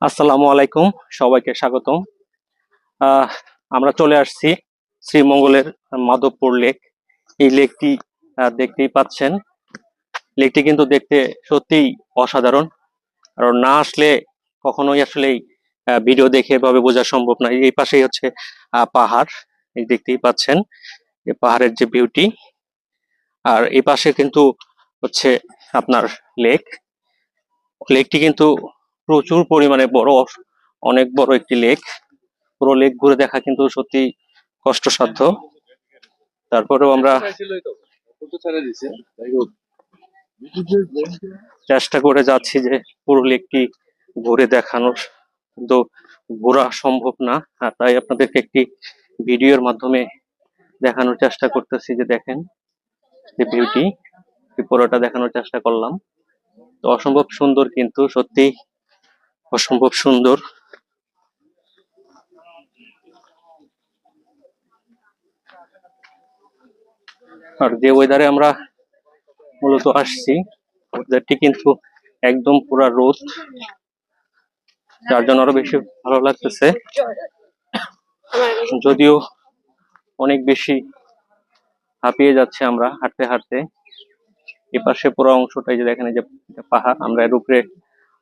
আসসালামু আলাইকুম, সবাইকে স্বাগতম। আহ আমরা চলে আসছি শ্রীমঙ্গলের মাধবপুর লেক। এই লেকটি দেখতেই পাচ্ছেন। লেকটি কিন্তু দেখতে সত্যিই অসাধারণ। আর না আসলে কখনোই আসলে ভিডিও দেখে এভাবে বোঝা সম্ভব না। এই পাশেই হচ্ছে পাহাড়, এই দেখতেই পাচ্ছেন এই পাহাড়ের যে বিউটি। আর এই পাশে কিন্তু হচ্ছে আপনার লেক। লেকটি কিন্তু প্রচুর পরিমাণে বড়, অনেক বড় একটি লেক। পুরো লেক ঘুরে দেখা কিন্তু সত্যি কষ্টসাধ্য। তারপরেও আমরা চেষ্টা করে যাচ্ছি যে পুরো লেকটি ঘুরে দেখানোর, কিন্তু ঘোরা সম্ভব না। আর তাই আপনাদেরকে একটি ভিডিওর মাধ্যমে দেখানোর চেষ্টা করতেছি যে দেখেন যে বিউটি, পুরোটা দেখানোর চেষ্টা করলাম। তো অসম্ভব সুন্দর, কিন্তু সত্যি অসম্ভব সুন্দর। আর যে ওয়েদারে আমরা মূলত আসছি, ওয়েদারটি কিন্তু একদম পুরা রোদ, যার জন্য আরো বেশি ভালো লাগতেছে। যদিও অনেক বেশি হাঁপিয়ে যাচ্ছে আমরা হাঁটতে হাঁটতে। এপাশে পুরো অংশটাই যে দেখেন, এই যে পাহাড়, আমরা এর উপরে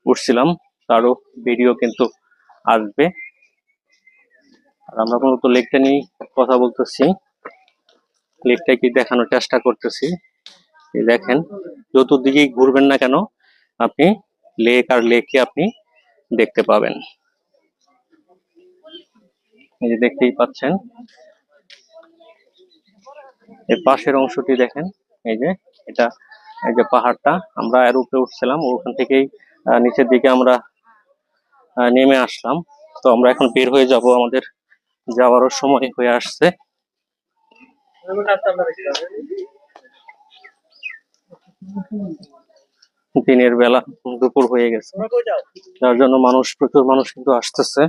উঠছিলাম, তারও ভিডিও কিন্তু আসবে। আর আমরা মূলত লেকটা নিয়ে কথা বলতেছি, লেকটা কি দেখানোর চেষ্টা করতেছি। এই দেখেন, চতুর্দিকেই ঘুরবেন না কেন আপনি লেক আর লেকে আপনি দেখতে পাবেন। এই যে দেখতেই পাচ্ছেন, এর পাশের অংশটি দেখেন। এই যে এটা, এই যে পাহাড়টা, আমরা এর উপরে উঠছিলাম, ওখান থেকেই নিচের দিকে আমরা নেমে আসলাম। তো আমরা এখন বের হয়ে যাব, আমাদের যাওয়ারও সময় হয়ে আসছে। দিনের বেলা, দুপুর হয়ে গেছে, যার জন্য প্রচুর মানুষ কিন্তু আসতেছে।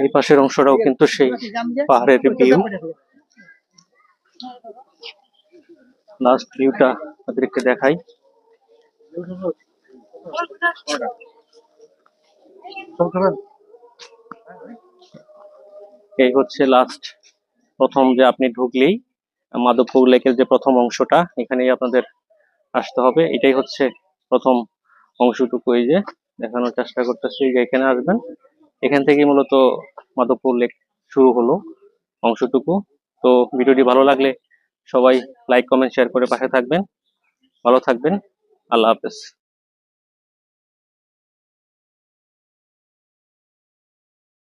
এই পাশের অংশটাও কিন্তু সেই পাহাড়ের ভিউ। লাস্ট ভিউটা আপনাদেরকে দেখাই। এই হচ্ছে লাস্ট, প্রথম যে আপনি ঢুকলেই মাধবপুর লেকের যে প্রথম অংশটা, এখানেই আপনাদের আসতে হবে। এটাই হচ্ছে প্রথম অংশটুকু। এই যে দেখানোর চেষ্টা করতেছি যে এখানে আসবেন, এখান থেকে মূলত মাধবপুর লেক শুরু হলো অংশটুকু। তো ভিডিওটি ভালো লাগলে সবাই লাইক, কমেন্ট, শেয়ার করে পাশে থাকবেন। ভালো থাকবেন। আল্লাহ হাফেজ।